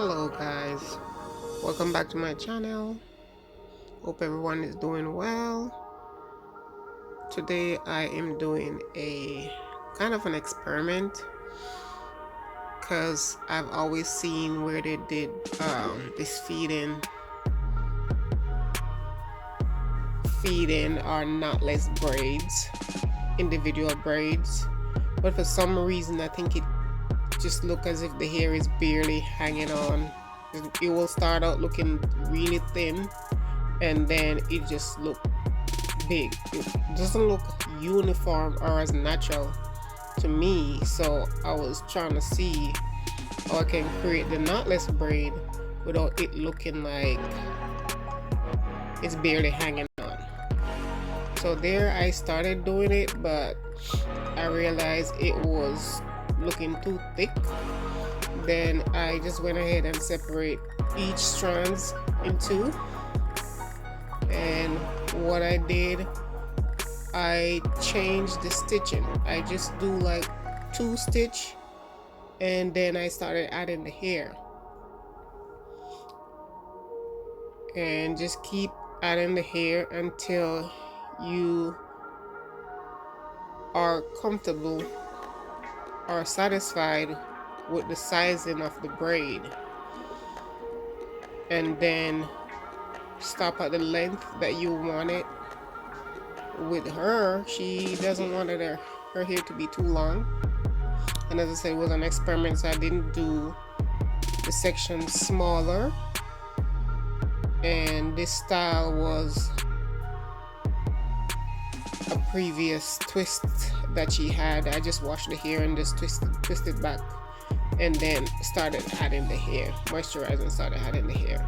Hello guys, welcome back to my channel. Hope everyone is doing well. Today I am doing a kind of an experiment because I've always seen where they did this feed-in or knotless braids, individual braids, but for some reason I think it just look as if the hair is barely hanging on. It will start out looking really thin and then it just look big. It doesn't look uniform or as natural to me, so I was trying to see how I can create the knotless braid without it looking like it's barely hanging on. So there I started doing it, but I realized it was looking too thick. Then I just went ahead and separate each strands in two, and what I did, I changed the stitching. I just do like 2 stitch and then I started adding the hair and just keep adding the hair until you are comfortable or satisfied with the sizing of the braid, and then stop at the length that you want it. With her, she doesn't want her hair to be too long, and as I said, it was an experiment, so I didn't do the section smaller, and this style was a previous twist that she had. I just washed the hair and just twisted back, and then started adding the hair, moisturizing, started adding the hair.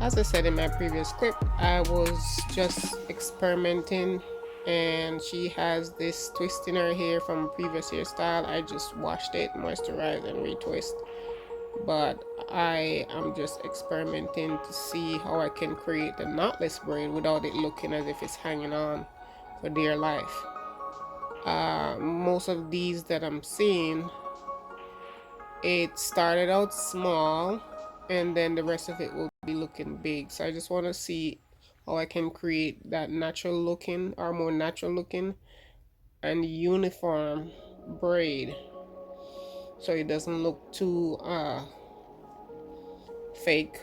As I said in my previous clip, I was just experimenting, and she has this twist in her hair from a previous hairstyle. I just washed it, moisturized, and retwist. But I am just experimenting to see how I can create the knotless braid without it looking as if it's hanging on for dear life. Most of these that I'm seeing, it started out small and then the rest of it will be looking big, so I just want to see how I can create that natural looking or more natural looking and uniform braid so it doesn't look too fake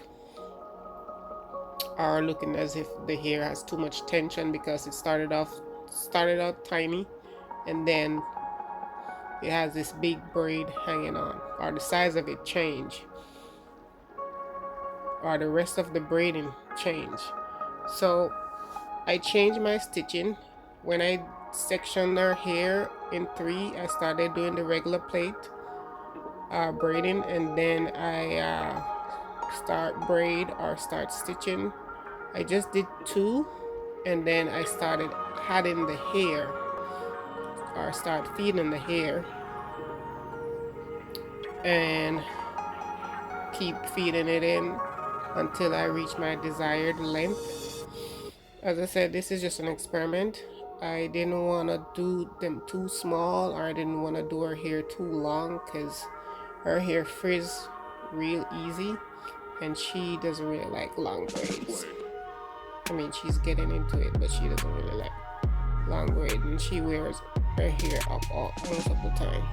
or looking as if the hair has too much tension, because it started out tiny and then it has this big braid hanging on, or the size of it change, or the rest of the braiding change. So I changed my stitching. When I sectioned her hair in 3, I started doing the regular plait braiding, and then I start stitching. I just did 2, and then I started adding the hair, or start feeding the hair, and keep feeding it in until I reach my desired length. As I said, this is just an experiment. I didn't want to do them too small, or I didn't want to do her hair too long, because her hair frizz real easy and she doesn't really like long braids. I mean, she's getting into it, but she doesn't really like long braids, and she wears her hair up most of the time.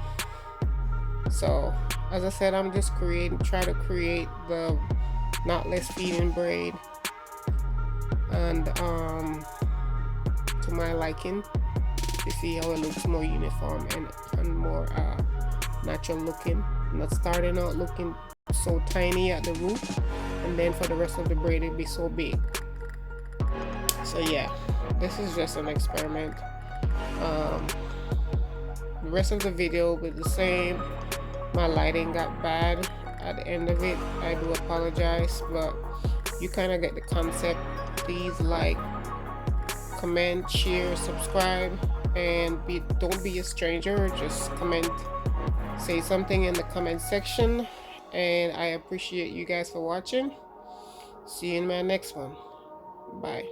So as I said, I'm just try to create the knotless feeding braid, and to my liking, to see how it looks more uniform and more natural looking, not starting out looking so tiny at the root and then for the rest of the braid it be so big. So yeah, this is just an experiment. The rest of the video will be the same. My lighting got bad at the end of it, I do apologize, but you kind of get the concept. Please like, comment, share, subscribe, and don't be a stranger. Just comment, say something in the comment section, and I appreciate you guys for watching. See you in my next one. Bye.